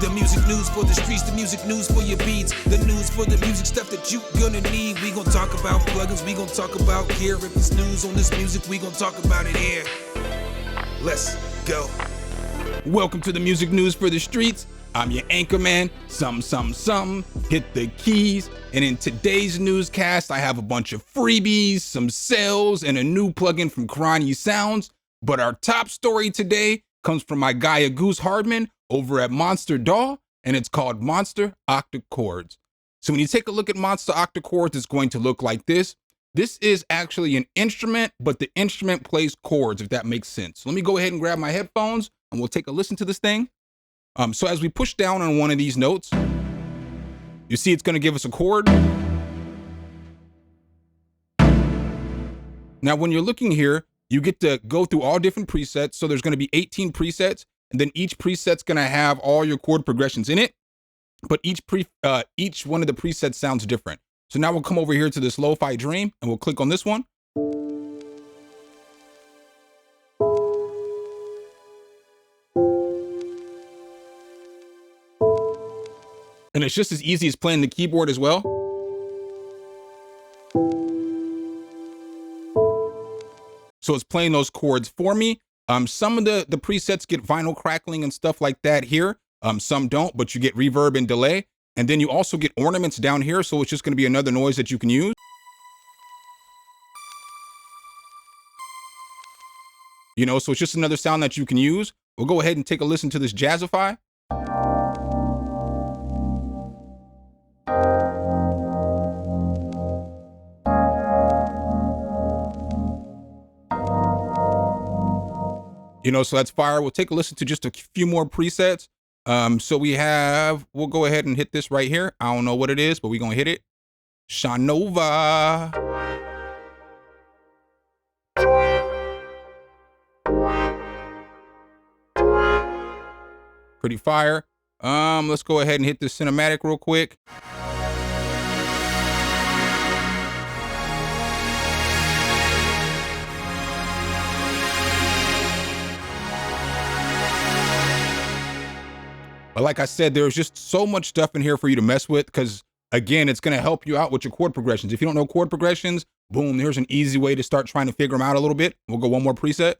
The music news for the streets, the music news for your beats, the news for the music stuff that you gonna need. We gon' talk about plugins, we gon' talk about gear. If it's news on this music, we gon' talk about it here. Let's go. Welcome to the music news for the streets. I'm your anchor man, hit the keys. And in today's newscast, I have a bunch of freebies, some sales, and a new plugin from Krani Sounds. But our top story today comes from my guy, Goose Hardman, over at Monster DAW, and it's called Monster OCTA Chords. So when you take a look at Monster OCTA Chords, it's going to look like this. This is actually an instrument, but the instrument plays chords, if that makes sense. So let me go ahead and grab my headphones, and we'll take a listen to this thing. So as we push down on one of these notes, you see it's going to give us a chord. Now, when you're looking here, you get to go through all different presets. So there's going to be 18 presets, and then each preset's going to have all your chord progressions in it. But each one of the presets sounds different. So now we'll come over here to this Lo-Fi Dream, and we'll click on this one. And it's just as easy as playing the keyboard as well. So it's playing those chords for me. Some of the presets get vinyl crackling and stuff like that here. Some don't, but you get reverb and delay. And then you also get ornaments down here. So it's just going to be another noise that you can use. You know, so it's just another sound that you can use. We'll go ahead and take a listen to this Jazzify. You know, so that's fire. We'll take a listen to just a few more presets. So we'll go ahead and hit this right here. I don't know what it is, but we're going to hit it. Shanova. Pretty fire. Let's go ahead and hit this cinematic real quick. But like I said, there's just so much stuff in here for you to mess with because, again, it's going to help you out with your chord progressions. If you don't know chord progressions, boom, here's an easy way to start trying to figure them out a little bit. We'll go one more preset.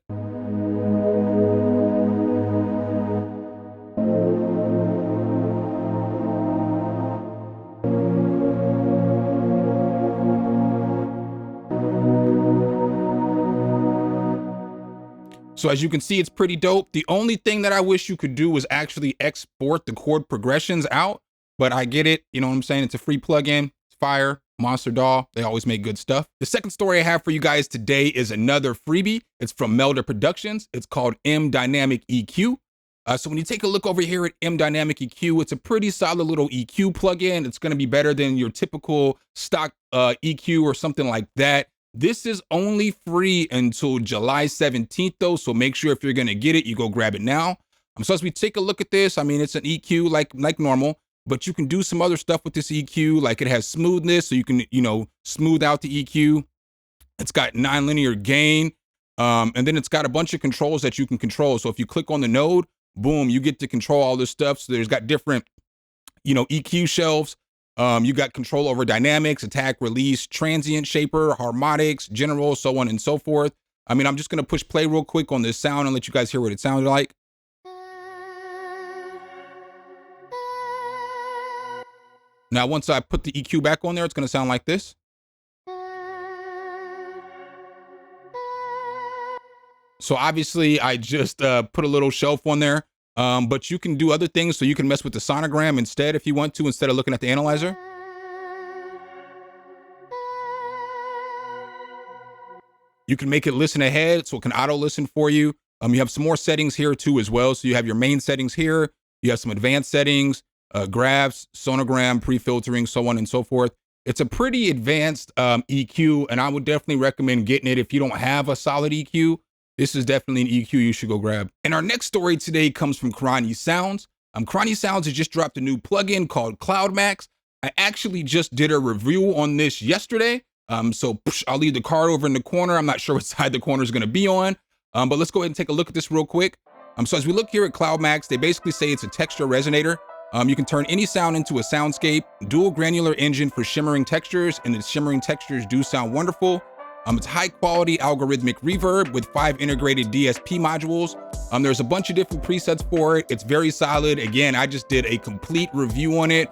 So as you can see, it's pretty dope. The only thing that I wish you could do was actually export the chord progressions out, but I get it. You know what I'm saying? It's a free plugin. It's fire. Monster DAW. They always make good stuff. The second story I have for you guys today is another freebie. It's from Melda Productions. It's called M Dynamic EQ. So when you take a look over here at M Dynamic EQ, it's a pretty solid little EQ plugin. It's going to be better than your typical stock EQ or something like that. This is only free until July 17th though, so make sure if you're gonna get it, you go grab it now. So as we take a look at this, I mean, it's an EQ like normal, but you can do some other stuff with this EQ, like it has smoothness, so you can, you know, smooth out the EQ. It's got non-linear gain, and then it's got a bunch of controls that you can control. So if you click on the node, boom, you get to control all this stuff. So there's got different, you know, EQ shelves. You got control over dynamics, attack, release, transient, shaper, harmonics, general, so on and so forth. I mean, I'm just going to push play real quick on this sound and let you guys hear what it sounded like. Now, once I put the EQ back on there, it's going to sound like this. So obviously I just put a little shelf on there. But you can do other things, so you can mess with the sonogram instead if you want to, instead of looking at the analyzer. You can make it listen ahead, so it can auto listen for you. You have some more settings here too as well. So you have your main settings here. You have some advanced settings, graphs, sonogram, pre-filtering, so on and so forth. It's a pretty advanced EQ, and I would definitely recommend getting it if you don't have a solid EQ. This is definitely an EQ you should go grab. And our next story today comes from Krani Sounds. Krani Sounds has just dropped a new plugin called CloudMax. I actually just did a review on this yesterday. So I'll leave the card over in the corner. I'm not sure what side the corner is going to be on, but let's go ahead and take a look at this real quick. So as we look here at CloudMax, they basically say it's a texture resonator. You can turn any sound into a soundscape, dual granular engine for shimmering textures, and the shimmering textures do sound wonderful. It's high quality algorithmic reverb with 5 integrated DSP modules. There's a bunch of different presets for it. It's very solid. Again, I just did a complete review on it.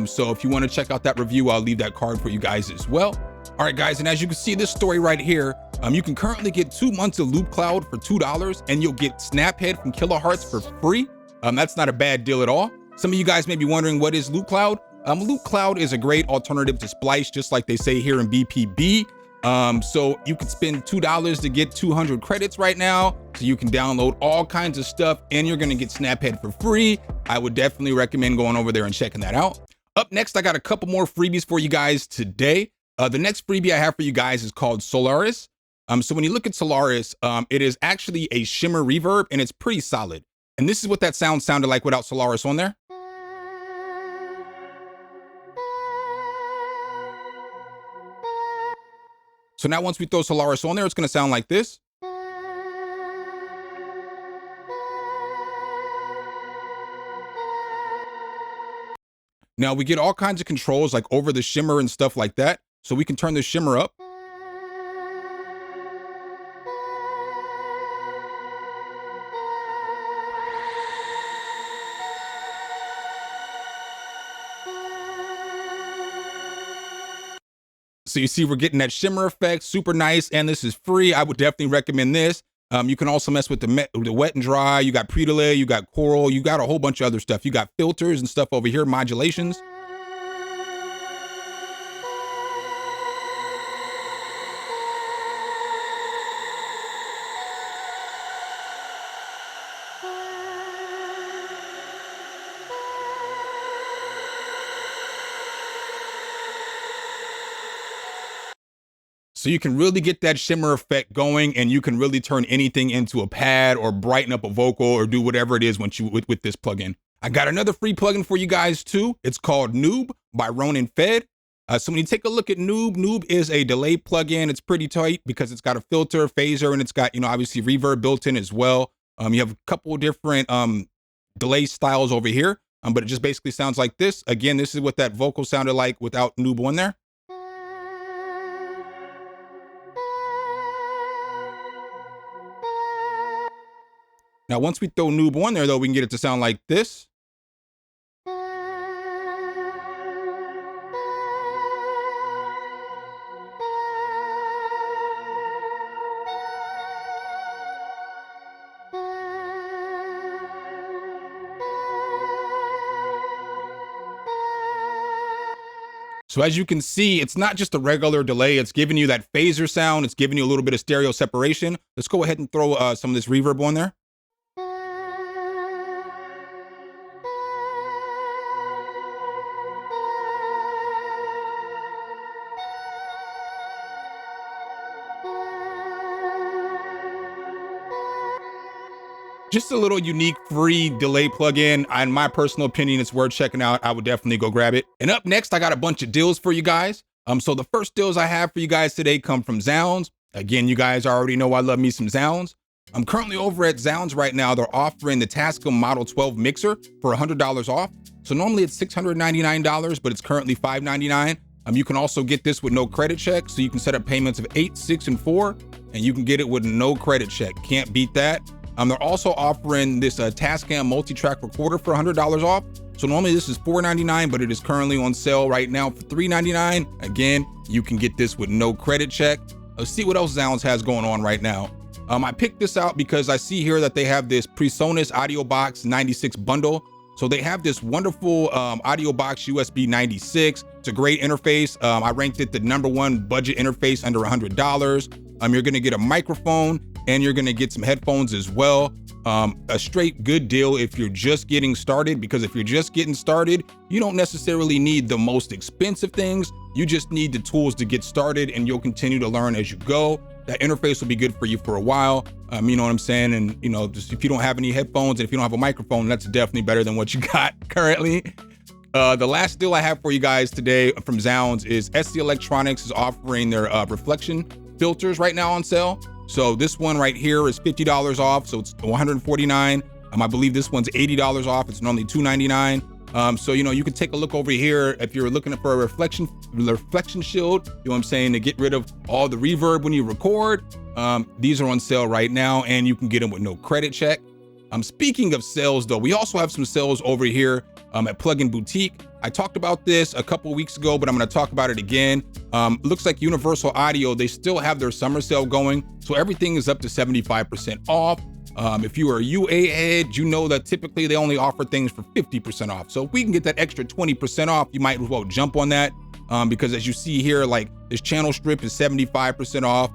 So if you want to check out that review, I'll leave that card for you guys as well. All right, guys, and as you can see this story right here, you can currently get 2 months of Loop Cloud for $2, and you'll get Snaphead from Kilohertz for free. That's not a bad deal at all. Some of you guys may be wondering, what is Loop Cloud? Loop Cloud is a great alternative to Splice, just like they say here in BPB. So you can spend $2 to get 200 credits right now. So you can download all kinds of stuff, and you're gonna get Snaphead for free. I would definitely recommend going over there and checking that out. Up next, I got a couple more freebies for you guys today. The next freebie I have for you guys is called Solaris. So when you look at Solaris, it is actually a shimmer reverb, and it's pretty solid. And this is what that sound sounded like without Solaris on there. So now once we throw Solaris on there, it's gonna sound like this. Now we get all kinds of controls like over the shimmer and stuff like that. So we can turn the shimmer up. So you see we're getting that shimmer effect, super nice, and this is free. I would definitely recommend this. You can also mess with the wet and dry. You got pre-delay, you got choral, you got a whole bunch of other stuff. You got filters and stuff over here, modulations. So you can really get that shimmer effect going, and you can really turn anything into a pad or brighten up a vocal or do whatever it is with this plugin. I got another free plugin for you guys too. It's called Noob by Ronan Fed. So when you take a look at Noob, Noob is a delay plugin. It's pretty tight because it's got a filter, phaser, and it's got, obviously reverb built in as well. You have a couple of different delay styles over here, but it just basically sounds like this. Again, this is what that vocal sounded like without Noob on there. Now, once we throw Noob on there, though, we can get it to sound like this. So as you can see, it's not just a regular delay. It's giving you that phaser sound. It's giving you a little bit of stereo separation. Let's go ahead and throw some of this reverb on there. Just a little unique free delay plugin. In my personal opinion, it's worth checking out. I would definitely go grab it. And up next, I got a bunch of deals for you guys. So the first deals I have for you guys today come from Zounds. Again, you guys already know I love me some Zounds. I'm currently over at Zounds right now. They're offering the Tascam Model 12 mixer for $100 off. So normally it's $699, but it's currently $599. You can also get this with no credit check. So you can set up payments of 8, 6, and 4, and you can get it with no credit check. Can't beat that. They're also offering this Tascam multi-track recorder for $100 off. So normally this is $499, but it is currently on sale right now for $399. Again, you can get this with no credit check. Let's see what else Zounds has going on right now. I picked this out because I see here that they have this PreSonus Audio Box 96 bundle. So they have this wonderful Audio Box USB 96. It's a great interface. I ranked it the #1 budget interface under $100. You're gonna get a microphone, and you're gonna get some headphones as well. A straight good deal if you're just getting started, because if you're just getting started, you don't necessarily need the most expensive things. You just need the tools to get started, and you'll continue to learn as you go. That interface will be good for you for a while. You know what I'm saying? And just if you don't have any headphones and if you don't have a microphone, that's definitely better than what you got currently. The last deal I have for you guys today from Zounds is SC Electronics is offering their reflection filters right now on sale. So this one right here is $50 off, so it's $149. I believe this one's $80 off. It's normally $299. So, you know, you can take a look over here if you're looking for a reflection shield, you know what I'm saying, to get rid of all the reverb when you record. These are on sale right now, and you can get them with no credit check. Speaking of sales though, we also have some sales over here at Plugin Boutique. I talked about this a couple weeks ago, but I'm gonna talk about it again. Looks like Universal Audio, they still have their summer sale going, so everything is up to 75% off. If you are a UA head, you know that typically they only offer things for 50% off. So if we can get that extra 20% off, you might as well jump on that, because as you see here, like this channel strip is 75% off.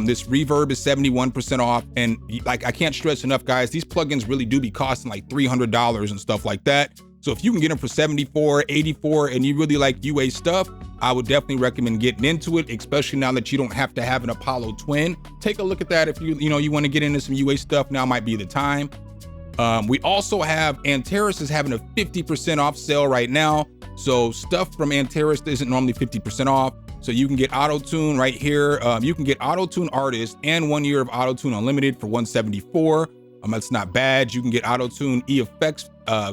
This reverb is 71% off. And like, I can't stress enough, guys, these plugins really do be costing like $300 and stuff like that. So if you can get them for 74, 84, and you really like UA stuff, I would definitely recommend getting into it, especially now that you don't have to have an Apollo Twin. Take a look at that if you want to get into some UA stuff. Now might be the time. We also have Antares is having a 50% off sale right now. So stuff from Antares isn't normally 50% off. So you can get Auto-Tune right here. You can get Auto-Tune Artist and 1 year of Auto-Tune Unlimited for $174. That's not bad. You can get Auto-Tune EFX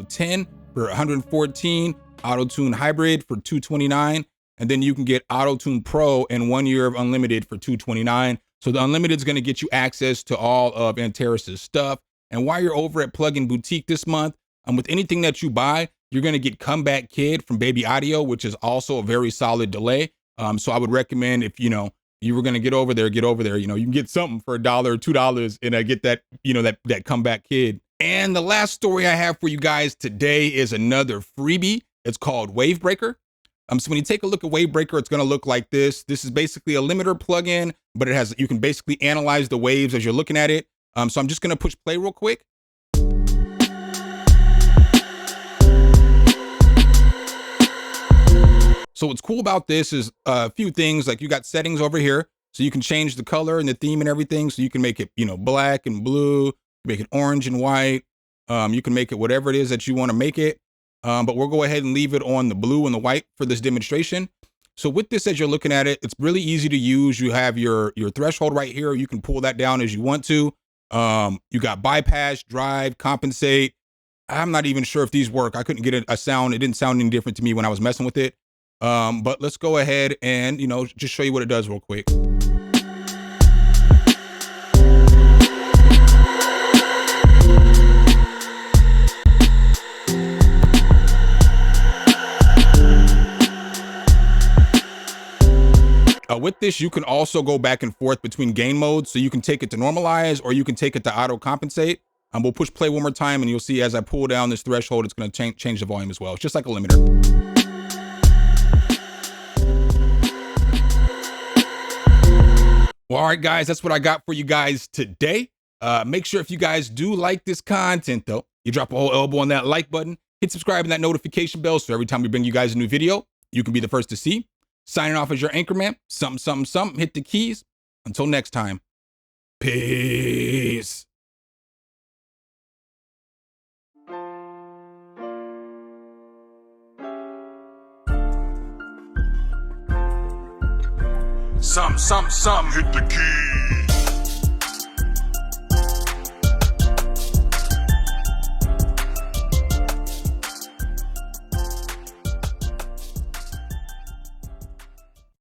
10 for $114, Auto-Tune Hybrid for $229, and then you can get Auto-Tune Pro and 1 year of Unlimited for $229. So the Unlimited is going to get you access to all of Antares' stuff. And while you're over at Plugin Boutique this month, with anything that you buy, you're going to get Comeback Kid from Baby Audio, which is also a very solid delay. So I would recommend, if you were going to get over there, you can get something for $1 or $2 and get that, that Comeback Kid. And the last story I have for you guys today is another freebie. It's called Wavebreaker. So when you take a look at Wavebreaker, it's going to look like this. This is basically a limiter plugin, but you can basically analyze the waves as you're looking at it. So I'm just going to push play real quick. So what's cool about this is a few things, like you got settings over here, so you can change the color and the theme and everything. So you can make it, black and blue, make it orange and white. You can make it whatever it is that you want to make it. But we'll go ahead and leave it on the blue and the white for this demonstration. So with this, as you're looking at it, it's really easy to use. You have your threshold right here. You can pull that down as you want to. You got bypass, drive, compensate. I'm not even sure if these work. I couldn't get a sound. It didn't sound any different to me when I was messing with it. But let's go ahead and, just show you what it does real quick. With this, you can also go back and forth between gain modes. So you can take it to normalize, or you can take it to auto compensate. We'll push play one more time, and you'll see as I pull down this threshold, it's going to change the volume as well. It's just like a limiter. Well, all right, guys, that's what I got for you guys today. Make sure if you guys do like this content, though, you drop a whole elbow on that like button, hit subscribe and that notification bell, so every time we bring you guys a new video, you can be the first to see. Signing off as your anchorman, something, hit the keys. Until next time, peace. Some, hit the keys.